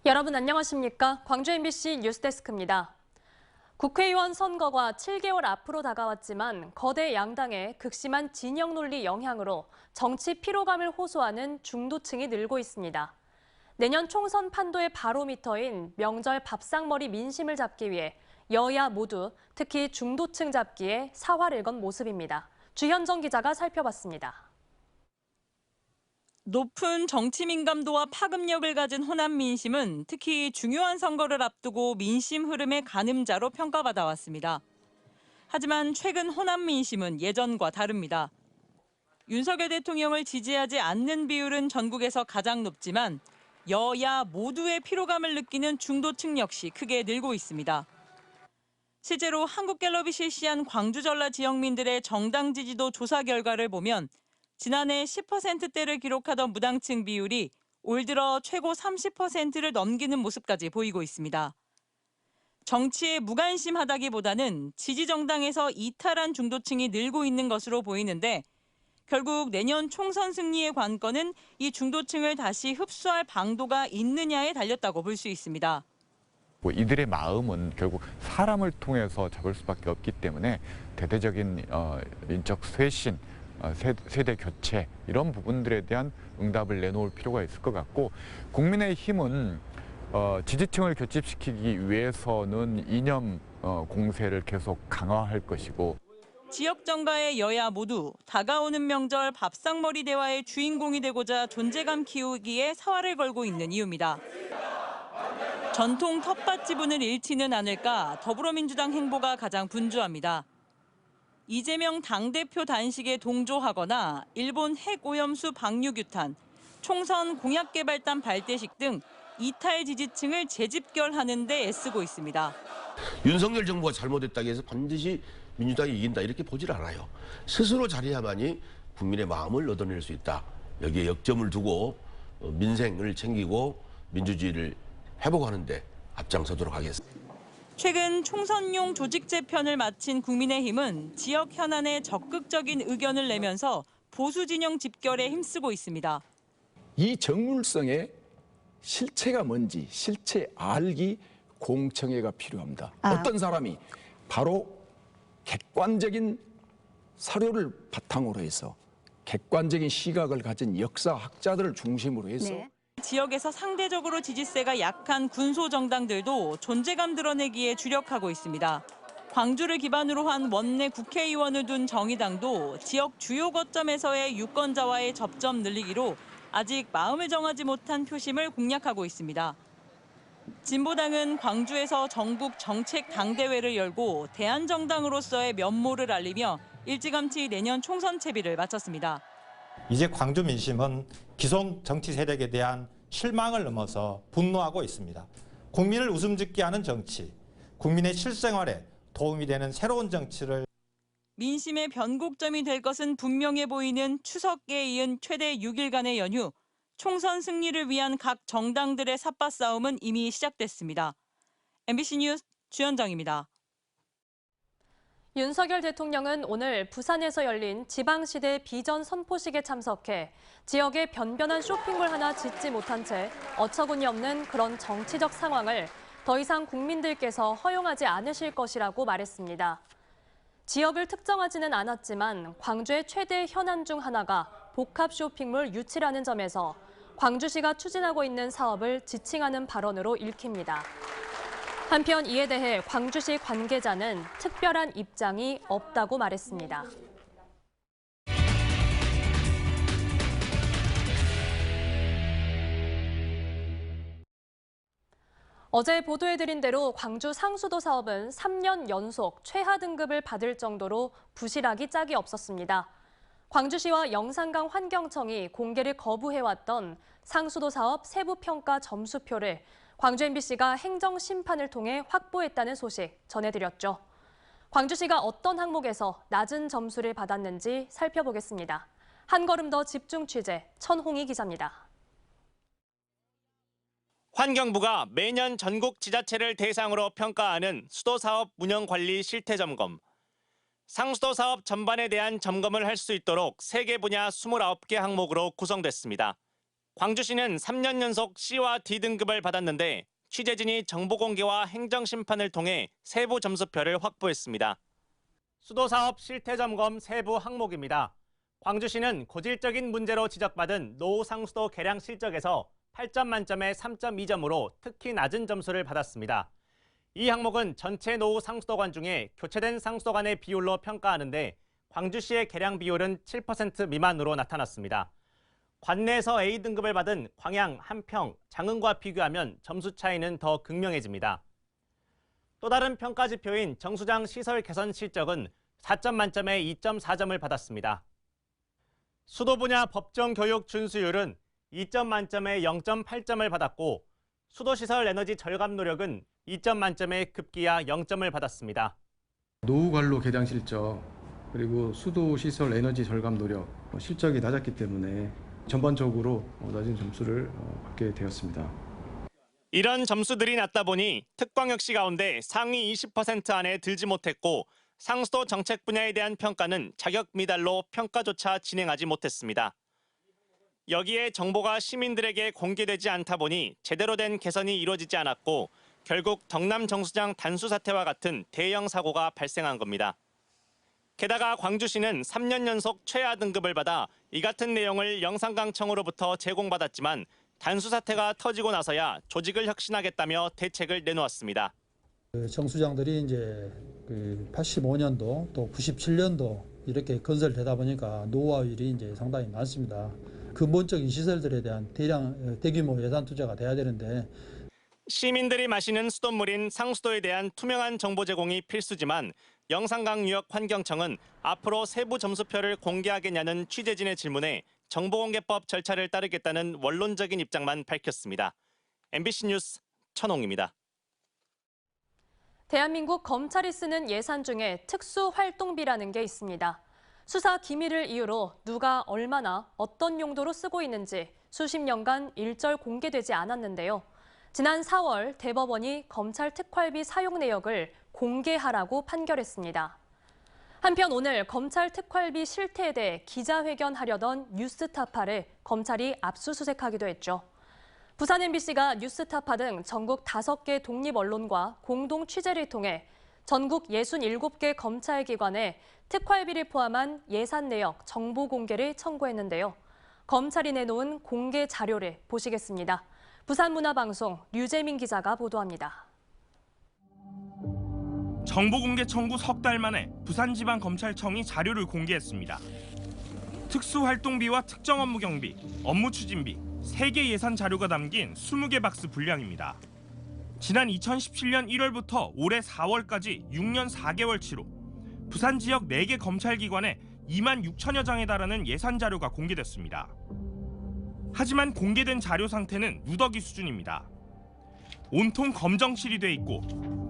여러분 안녕하십니까? 광주 MBC 뉴스데스크입니다. 국회의원 선거가 7개월 앞으로 다가왔지만 거대 양당의 극심한 진영 논리 영향으로 정치 피로감을 호소하는 중도층이 늘고 있습니다. 내년 총선 판도의 바로미터인 명절 밥상머리 민심을 잡기 위해 여야 모두 특히 중도층 잡기에 사활을 건 모습입니다. 주현정 기자가 살펴봤습니다. 높은 정치 민감도와 파급력을 가진 호남 민심은 특히 중요한 선거를 앞두고 민심 흐름의 가늠자로 평가받아 왔습니다. 하지만 최근 호남 민심은 예전과 다릅니다. 윤석열 대통령을 지지하지 않는 비율은 전국에서 가장 높지만 여야 모두의 피로감을 느끼는 중도층 역시 크게 늘고 있습니다. 실제로 한국갤럽이 실시한 광주 전라 지역민들의 정당 지지도 조사 결과를 보면 지난해 10%대를 기록하던 무당층 비율이 올 들어 최고 30%를 넘기는 모습까지 보이고 있습니다. 정치에 무관심하다기보다는 지지 정당에서 이탈한 중도층이 늘고 있는 것으로 보이는데 결국 내년 총선 승리의 관건은 이 중도층을 다시 흡수할 방도가 있느냐에 달렸다고 볼 수 있습니다. 이들의 마음은 결국 사람을 통해서 잡을 수밖에 없기 때문에 대대적인 인적 쇄신, 세대 교체 이런 부분들에 대한 응답을 내놓을 필요가 있을 것 같고 국민의힘은 지지층을 교집시키기 위해서는 이념 공세를 계속 강화할 것이고 지역 정가의 여야 모두 다가오는 명절 밥상머리 대화의 주인공이 되고자 존재감 키우기에 사활을 걸고 있는 이유입니다. 전통 텃밭 지분을 잃지는 않을까 더불어민주당 행보가 가장 분주합니다. 이재명 당대표 단식에 동조하거나 일본 핵오염수 방류규탄, 총선 공약개발단 발대식 등 이탈 지지층을 재집결하는 데 애쓰고 있습니다. 윤석열 정부가 잘못했다고 해서 반드시 민주당이 이긴다 이렇게 보질 않아요. 스스로 잘해야만이 국민의 마음을 얻어낼 수 있다. 여기에 역점을 두고 민생을 챙기고 민주주의를 회복하는 데 앞장서도록 하겠습니다. 최근 총선용 조직 재편을 마친 국민의힘은 지역 현안에 적극적인 의견을 내면서 보수 진영 집결에 힘쓰고 있습니다. 이 정률성의 실체가 뭔지 실체 알기 공청회가 필요합니다. 어떤 사람이 바로 객관적인 사료를 바탕으로 해서 객관적인 시각을 가진 역사학자들을 중심으로 해서 지역에서 상대적으로 지지세가 약한 군소 정당들도 존재감 드러내기에 주력하고 있습니다. 광주를 기반으로 한 원내 국회의원을 둔 정의당도 지역 주요 거점에서의 유권자와의 접점 늘리기로 아직 마음을 정하지 못한 표심을 공략하고 있습니다. 진보당은 광주에서 전국 정책 당대회를 열고 대한정당으로서의 면모를 알리며 일찌감치 내년 총선 채비를 마쳤습니다. 이제 광주 민심은 기존 정치 세력에 대한 실망을 넘어서 분노하고 있습니다. 국민을 웃음짓게 하는 정치, 국민의 실생활에 도움이 되는 새로운 정치를 민심의 변곡점이 될 것은 분명해 보이는 추석에 이은 최대 6일간의 연휴, 총선 승리를 위한 각 정당들의 삿바 싸움은 이미 시작됐습니다. MBC 뉴스 주현정입니다. 윤석열 대통령은 오늘 부산에서 열린 지방시대 비전 선포식에 참석해 지역에 변변한 쇼핑몰 하나 짓지 못한 채 어처구니 없는 그런 정치적 상황을 더 이상 국민들께서 허용하지 않으실 것이라고 말했습니다. 지역을 특정하지는 않았지만 광주의 최대 현안 중 하나가 복합 쇼핑몰 유치라는 점에서 광주시가 추진하고 있는 사업을 지칭하는 발언으로 읽힙니다. 한편 이에 대해 광주시 관계자는 특별한 입장이 없다고 말했습니다. 어제 보도해드린 대로 광주 상수도 사업은 3년 연속 최하 등급을 받을 정도로 부실하기 짝이 없었습니다. 광주시와 영산강 환경청이 공개를 거부해왔던 상수도 사업 세부 평가 점수표를 광주 MBC가 행정심판을 통해 확보했다는 소식 전해드렸죠. 광주시가 어떤 항목에서 낮은 점수를 받았는지 살펴보겠습니다. 한 걸음 더 집중 취재, 천홍희 기자입니다. 환경부가 매년 전국 지자체를 대상으로 평가하는 수도사업 운영관리 실태점검. 상수도 사업 전반에 대한 점검을 할 수 있도록 3개 분야 29개 항목으로 구성됐습니다. 광주시는 3년 연속 C와 D 등급을 받았는데 취재진이 정보 공개와 행정 심판을 통해 세부 점수표를 확보했습니다. 수도사업 실태 점검 세부 항목입니다. 광주시는 고질적인 문제로 지적받은 노후 상수도 개량 실적에서 8점 만점에 3.2점으로 특히 낮은 점수를 받았습니다. 이 항목은 전체 노후 상수도관 중에 교체된 상수도관의 비율로 평가하는데 광주시의 개량 비율은 7% 미만으로 나타났습니다. 관내에서 A등급을 받은 광양, 한평, 장흥과 비교하면 점수 차이는 더 극명해집니다. 또 다른 평가 지표인 정수장 시설 개선 실적은 4점 만점에 2.4점을 받았습니다. 수도 분야 법정 교육 준수율은 2점 만점에 0.8점을 받았고 수도시설 에너지 절감 노력은 2점 만점에 급기야 0점을 받았습니다. 노후 관로 개량 실적 그리고 수도 시설 에너지 절감 노력 실적이 낮았기 때문에 전반적으로 낮은 점수를 받게 되었습니다. 이런 점수들이 낮다 보니 특광역시 가운데 상위 20% 안에 들지 못했고 상수도 정책 분야에 대한 평가는 자격 미달로 평가조차 진행하지 못했습니다. 여기에 정보가 시민들에게 공개되지 않다 보니 제대로 된 개선이 이루어지지 않았고 결국 덕남 정수장 단수 사태와 같은 대형 사고가 발생한 겁니다. 게다가 광주시는 3년 연속 최하 등급을 받아 이 같은 내용을 영산강청으로부터 제공받았지만 단수 사태가 터지고 나서야 조직을 혁신하겠다며 대책을 내놓았습니다. 정수장들이 이제 85년도 또 97년도 이렇게 건설되다 보니까 노후화율이 이제 상당히 많습니다. 근본적인 시설들에 대한 대규모 예산 투자가 돼야 되는데 시민들이 마시는 수돗물인 상수도에 대한 투명한 정보 제공이 필수지만 영산강유역환경청은 앞으로 세부 점수표를 공개하겠냐는 취재진의 질문에 정보공개법 절차를 따르겠다는 원론적인 입장만 밝혔습니다. MBC 뉴스 천홍입니다. 대한민국 검찰이 쓰는 예산 중에 특수활동비라는 게 있습니다. 수사 기밀을 이유로 누가 얼마나 어떤 용도로 쓰고 있는지 수십 년간 일절 공개되지 않았는데요. 지난 4월 대법원이 검찰 특활비 사용 내역을 공개하라고 판결했습니다. 한편 오늘 검찰 특활비 실태에 대해 기자회견하려던 뉴스타파를 검찰이 압수수색하기도 했죠. 부산 MBC가 뉴스타파 등 전국 5개 독립언론과 공동 취재를 통해 전국 67개 검찰기관에 특활비를 포함한 예산 내역 정보 공개를 청구했는데요. 검찰이 내놓은 공개 자료를 보시겠습니다. 부산문화방송 류재민 기자가 보도합니다. 정보공개 청구 석 달 만에 부산지방검찰청이 자료를 공개했습니다. 특수활동비와 특정 업무 경비, 업무 추진비, 3개 예산 자료가 담긴 20개 박스 분량입니다. 지난 2017년 1월부터 올해 4월까지 6년 4개월치로 부산 지역 4개 검찰기관에 2만 6천여 장에 달하는 예산 자료가 공개됐습니다. 하지만 공개된 자료 상태는 누더기 수준입니다. 온통 검정칠이 돼 있고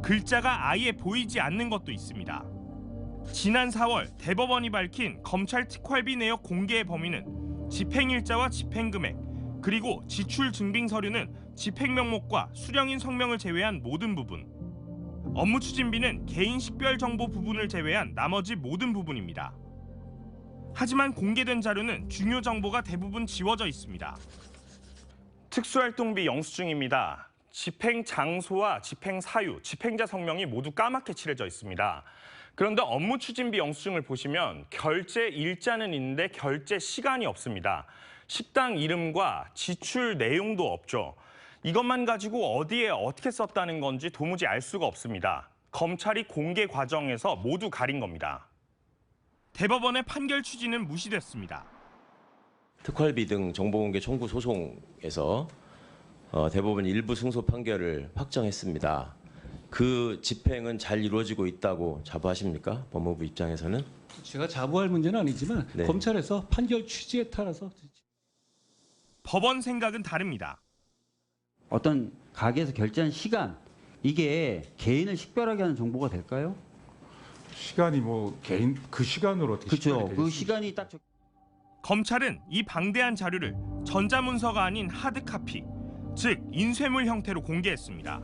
글자가 아예 보이지 않는 것도 있습니다. 지난 4월 대법원이 밝힌 검찰 특활비 내역 공개의 범위는 집행일자와 집행금액, 그리고 지출 증빙 서류는 집행 명목과 수령인 성명을 제외한 모든 부분, 업무 추진비는 개인 식별 정보 부분을 제외한 나머지 모든 부분입니다. 하지만 공개된 자료는 중요 정보가 대부분 지워져 있습니다. 특수활동비 영수증입니다. 집행 장소와 집행 사유, 집행자 성명이 모두 까맣게 칠해져 있습니다. 그런데 업무 추진비 영수증을 보시면 결제 일자는 있는데 결제 시간이 없습니다. 식당 이름과 지출 내용도 없죠. 이것만 가지고 어디에 어떻게 썼다는 건지 도무지 알 수가 없습니다. 검찰이 공개 과정에서 모두 가린 겁니다. 대법원의 판결 취지는 무시됐습니다. 특활비 등 정보공개 청구 소송에서 대법원 일부 승소 판결을 확정했습니다. 그 집행은 잘 이루어지고 있다고 자부하십니까? 법무부 입장에서는? 제가 자부할 문제는 아니지만 네. 검찰에서 판결 취지에 따라서 법원 생각은 다릅니다. 어떤 가게에서 결제한 시간, 이게 개인을 식별하게 하는 정보가 될까요? 시간이 뭐 개인 그 시간으로 어떻게 그렇죠. 그 시간이 딱 검찰은 이 방대한 자료를 전자문서가 아닌 하드카피, 즉 인쇄물 형태로 공개했습니다.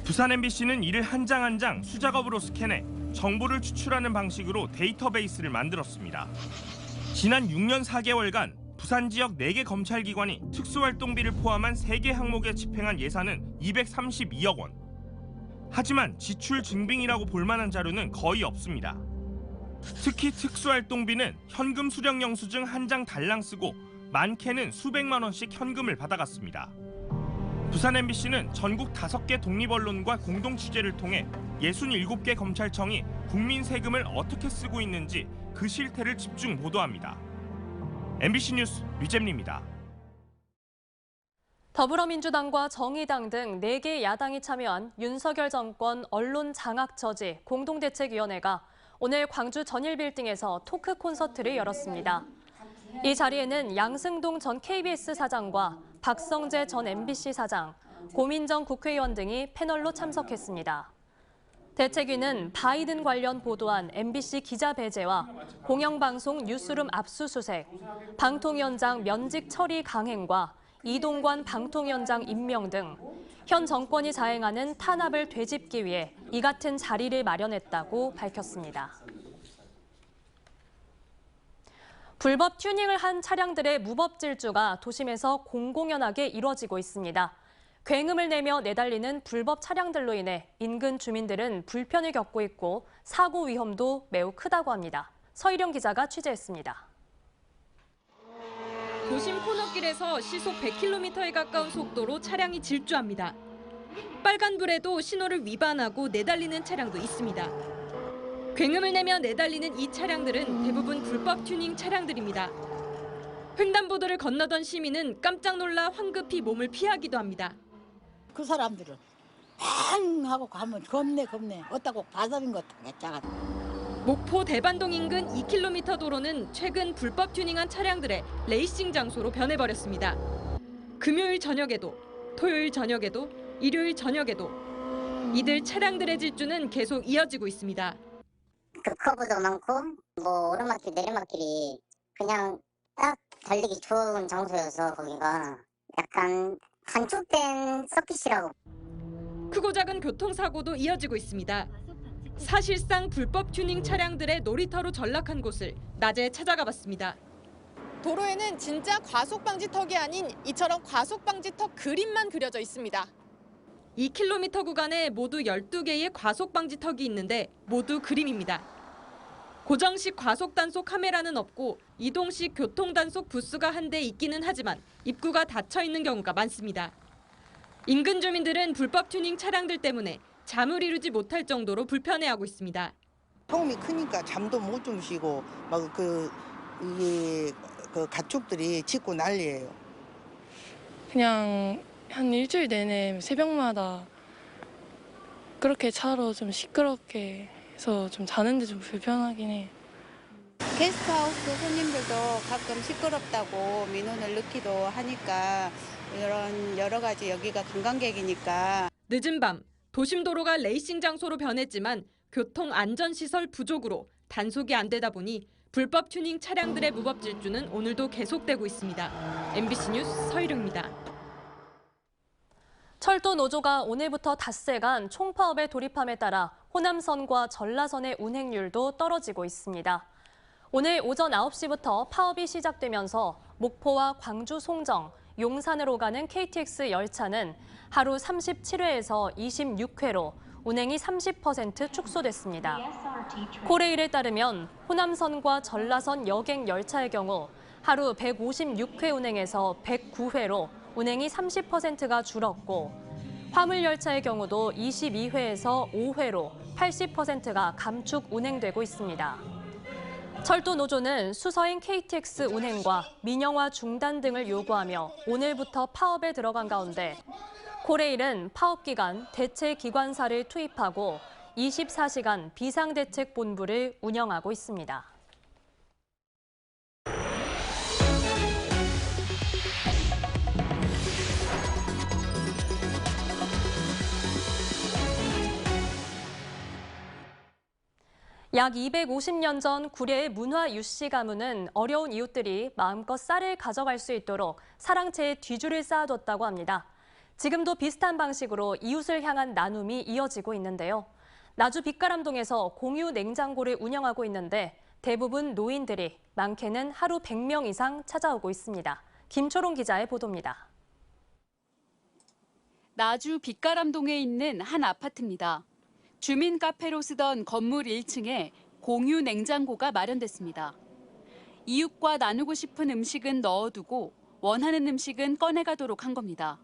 부산 MBC는 이를 한 장 한 장 수작업으로 스캔해 정보를 추출하는 방식으로 데이터베이스를 만들었습니다. 지난 6년 4개월간 부산 지역 4개 검찰기관이 특수활동비를 포함한 3개 항목에 집행한 예산은 232억 원. 하지만 지출 증빙이라고 볼 만한 자료는 거의 없습니다. 특히 특수활동비는 현금 수령 영수증 한 장 달랑 쓰고 많게는 수백만 원씩 현금을 받아갔습니다. 부산 MBC는 전국 5개 독립언론과 공동 취재를 통해 67개 검찰청이 국민 세금을 어떻게 쓰고 있는지 그 실태를 집중 보도합니다. MBC 뉴스 류잼리입니다. 더불어민주당과 정의당 등 4개 야당이 참여한 윤석열 정권 언론 장악 저지 공동대책위원회가 오늘 광주 전일빌딩에서 토크 콘서트를 열었습니다. 이 자리에는 양승동 전 KBS 사장과 박성재 전 MBC 사장, 고민정 국회의원 등이 패널로 참석했습니다. 대책위는 바이든 관련 보도한 MBC 기자 배제와 공영방송 뉴스룸 압수수색, 방통위원장 면직 처리 강행과 이동관 방통위원장 임명 등 현 정권이 자행하는 탄압을 되짚기 위해 이 같은 자리를 마련했다고 밝혔습니다. 불법 튜닝을 한 차량들의 무법 질주가 도심에서 공공연하게 이루어지고 있습니다. 굉음을 내며 내달리는 불법 차량들로 인해 인근 주민들은 불편을 겪고 있고 사고 위험도 매우 크다고 합니다. 서희령 기자가 취재했습니다. 도심 코너길에서 시속 100km에 가까운 속도로 차량이 질주합니다. 빨간불에도 신호를 위반하고 내달리는 차량도 있습니다. 굉음을 내며 내달리는 이 차량들은 대부분 불법 튜닝 차량들입니다. 횡단보도를 건너던 시민은 깜짝 놀라 황급히 몸을 피하기도 합니다. 그 사람들은 팡 하고 가면 겁내 어따고 바다린 것 같아. 목포 대반동 인근 2km 도로는 최근 불법 튜닝한 차량들의 레이싱 장소로 변해버렸습니다. 금요일 저녁에도, 토요일 저녁에도, 일요일 저녁에도 이들 차량들의 질주는 계속 이어지고 있습니다. 그 커브도 많고 뭐 오르막길 내리막길이 그냥 딱 달리기 좋은 장소여서 거기가 약간 단축된 서킷이라고. 크고 작은 교통사고도 이어지고 있습니다. 사실상 불법 튜닝 차량들의 놀이터로 전락한 곳을 낮에 찾아가 봤습니다. 도로에는 진짜 과속방지턱이 아닌 이처럼 과속방지턱 그림만 그려져 있습니다. 2km 구간에 모두 12개의 과속방지턱이 있는데 모두 그림입니다. 고정식 과속단속 카메라는 없고 이동식 교통단속 부스가 한 대 있기는 하지만 입구가 닫혀 있는 경우가 많습니다. 인근 주민들은 불법 튜닝 차량들 때문에 잠을 이루지 못할 정도로 불편해하고 있습니다. 소음이 크니까 잠도 못 주무시고 막 그 가축들이 짖고 난리예요. 그냥 한 일주일 내내 새벽마다 그렇게 차로 좀 시끄럽게 해서 좀 자는데 좀 불편하긴 해. 게스트하우스 손님들도 가끔 시끄럽다고 민원을 넣기도 하니까 이런 여러 가지 여기가 관광객이니까. 늦은 밤 도심 도로가 레이싱 장소로 변했지만 교통 안전 시설 부족으로 단속이 안 되다 보니 불법 튜닝 차량들의 무법 질주는 오늘도 계속되고 있습니다. MBC 뉴스 서희령입니다. 철도 노조가 오늘부터 닷새간 총파업에 돌입함에 따라 호남선과 전라선의 운행률도 떨어지고 있습니다. 오늘 오전 9시부터 파업이 시작되면서 목포와 광주 송정, 용산으로 가는 KTX 열차는 하루 37회에서 26회로 운행이 30% 축소됐습니다. 코레일에 따르면 호남선과 전라선 여객 열차의 경우 하루 156회 운행에서 109회로 운행이 30%가 줄었고 화물 열차의 경우도 22회에서 5회로 80%가 감축 운행되고 있습니다. 철도 노조는 수서인 KTX 운행과 민영화 중단 등을 요구하며 오늘부터 파업에 들어간 가운데 코레일은 파업 기간 대체 기관사를 투입하고 24시간 비상대책본부를 운영하고 있습니다. 약 250년 전 구례의 문화 유씨 가문은 어려운 이웃들이 마음껏 쌀을 가져갈 수 있도록 사랑채에 뒤줄을 쌓아뒀다고 합니다. 지금도 비슷한 방식으로 이웃을 향한 나눔이 이어지고 있는데요. 나주 빛가람동에서 공유 냉장고를 운영하고 있는데 대부분 노인들이 많게는 하루 100명 이상 찾아오고 있습니다. 김초롱 기자의 보도입니다. 나주 빛가람동에 있는 한 아파트입니다. 주민 카페로 쓰던 건물 1층에 공유 냉장고가 마련됐습니다. 이웃과 나누고 싶은 음식은 넣어두고 원하는 음식은 꺼내가도록 한 겁니다.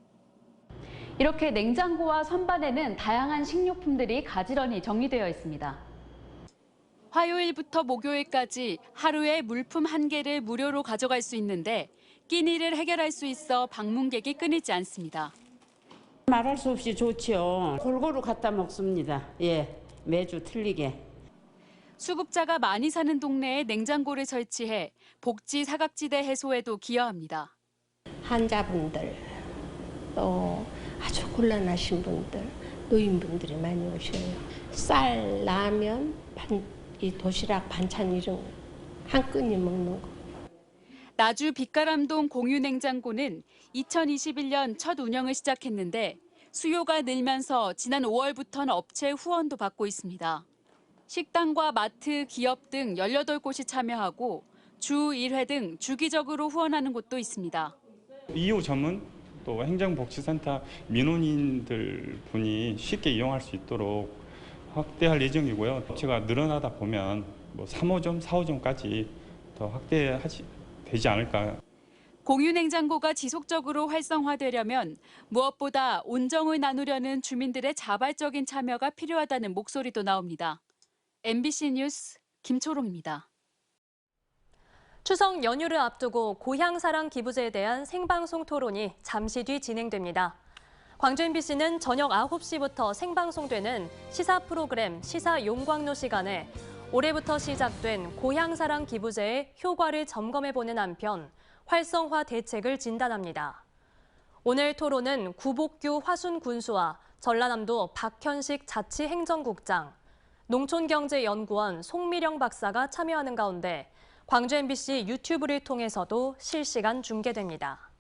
이렇게 냉장고와 선반에는 다양한 식료품들이 가지런히 정리되어 있습니다. 화요일부터 목요일까지 하루에 물품 1개를 무료로 가져갈 수 있는데 끼니를 해결할 수 있어 방문객이 끊이지 않습니다. 말할 수 없이 좋죠. 골고루 갖다 먹습니다. 예, 매주 틀리게. 수급자가 많이 사는 동네에 냉장고를 설치해 복지 사각지대 해소에도 기여합니다. 환자분들, 또 아주 곤란하신 분들, 노인분들이 많이 오셔요. 쌀, 라면, 이 도시락, 반찬 이런 거 한 끼니 먹는 거. 나주 빛가람동 공유냉장고는 2021년 첫 운영을 시작했는데 수요가 늘면서 지난 5월부터는 업체 후원도 받고 있습니다. 식당과 마트, 기업 등 18곳이 참여하고 주 1회 등 주기적으로 후원하는 곳도 있습니다. 2호 점은 또 행정복지센터 민원인들 분이 쉽게 이용할 수 있도록 확대할 예정이고요. 업체가 늘어나다 보면 3호점, 4호점까지 더 확대되지 않을까. 공유냉장고가 지속적으로 활성화되려면 무엇보다 온정을 나누려는 주민들의 자발적인 참여가 필요하다는 목소리도 나옵니다. MBC 뉴스 김초롱입니다. 추석 연휴를 앞두고 고향사랑 기부제에 대한 생방송 토론이 잠시 뒤 진행됩니다. 광주 MBC는 저녁 9시부터 생방송되는 시사 프로그램 시사 용광로 시간에 올해부터 시작된 고향사랑 기부제의 효과를 점검해보는 한편 활성화 대책을 진단합니다. 오늘 토론은 구복규 화순군수와 전라남도 박현식 자치행정국장, 농촌경제연구원 송미령 박사가 참여하는 가운데 광주 MBC 유튜브를 통해서도 실시간 중계됩니다.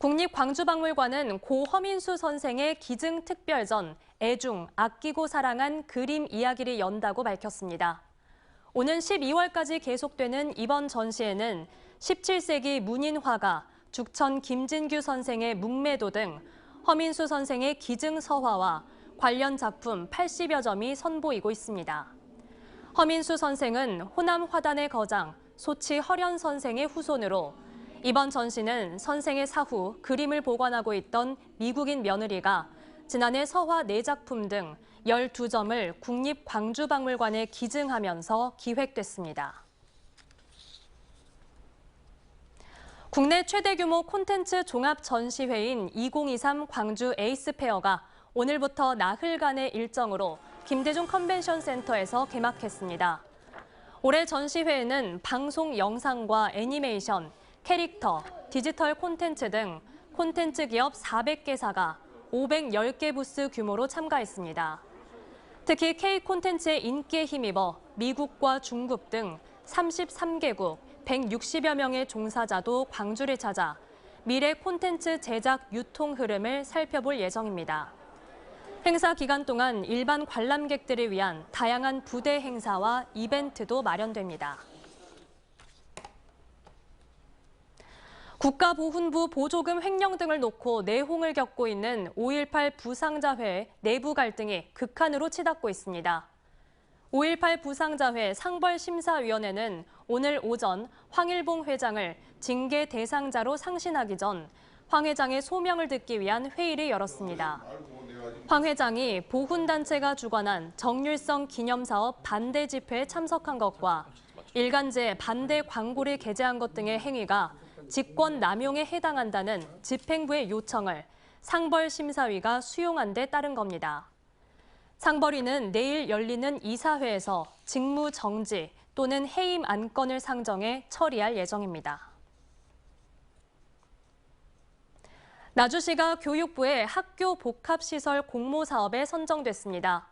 국립광주박물관은 고 허민수 선생의 기증특별전 애중 아끼고 사랑한 그림 이야기를 연다고 밝혔습니다. 오는 12월까지 계속되는 이번 전시회는 17세기 문인 화가 죽천 김진규 선생의 묵매도 등 허민수 선생의 기증서화와 관련 작품 80여 점이 선보이고 있습니다. 허민수 선생은 호남 화단의 거장 소치 허련 선생의 후손으로 이번 전시는 선생의 사후 그림을 보관하고 있던 미국인 며느리가 지난해 서화 4작품 등 12점을 국립광주박물관에 기증하면서 기획됐습니다. 국내 최대 규모 콘텐츠 종합 전시회인 2023 광주 에이스페어가 오늘부터 나흘간의 일정으로 김대중 컨벤션 센터에서 개막했습니다. 올해 전시회에는 방송 영상과 애니메이션, 캐릭터, 디지털 콘텐츠 등 콘텐츠 기업 400개사가 510개 부스 규모로 참가했습니다. 특히 K-콘텐츠의 인기에 힘입어 미국과 중국 등 33개국 160여 명의 종사자도 광주를 찾아 미래 콘텐츠 제작 유통 흐름을 살펴볼 예정입니다. 행사 기간 동안 일반 관람객들을 위한 다양한 부대 행사와 이벤트도 마련됩니다. 국가보훈부 보조금 횡령 등을 놓고 내홍을 겪고 있는 5.18 부상자회 내부 갈등이 극한으로 치닫고 있습니다. 5.18 부상자회 상벌심사위원회는 오늘 오전 황일봉 회장을 징계 대상자로 상신하기 전 황 회장의 소명을 듣기 위한 회의를 열었습니다. 황 회장이 보훈단체가 주관한 정률성 기념사업 반대 집회에 참석한 것과 일간지에 반대 광고를 게재한 것 등의 행위가 직권 남용에 해당한다는 집행부의 요청을 상벌심사위가 수용한 데 따른 겁니다. 상벌위는 내일 열리는 이사회에서 직무 정지 또는 해임 안건을 상정해 처리할 예정입니다. 나주시가 교육부의 학교 복합시설 공모 사업에 선정됐습니다.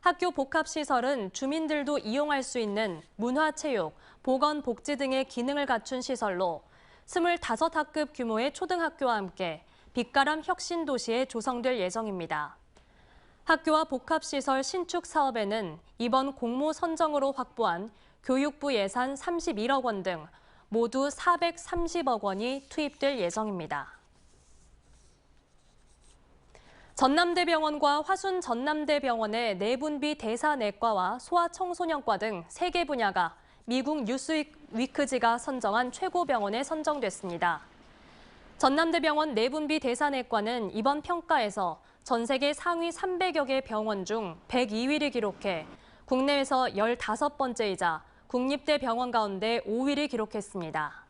학교 복합시설은 주민들도 이용할 수 있는 문화체육, 보건복지 등의 기능을 갖춘 시설로 25학급 규모의 초등학교와 함께 빛가람 혁신도시에 조성될 예정입니다. 학교와 복합시설 신축 사업에는 이번 공모 선정으로 확보한 교육부 예산 31억 원 등 모두 430억 원이 투입될 예정입니다. 전남대병원과 화순 전남대병원의 내분비 대사내과와 소아청소년과 등 3개 분야가 미국 뉴스위크지가 선정한 최고병원에 선정됐습니다. 전남대병원 내분비 대사내과는 이번 평가에서 전 세계 상위 300여 개 병원 중 102위를 기록해 국내에서 15번째이자 국립대 병원 가운데 5위를 기록했습니다.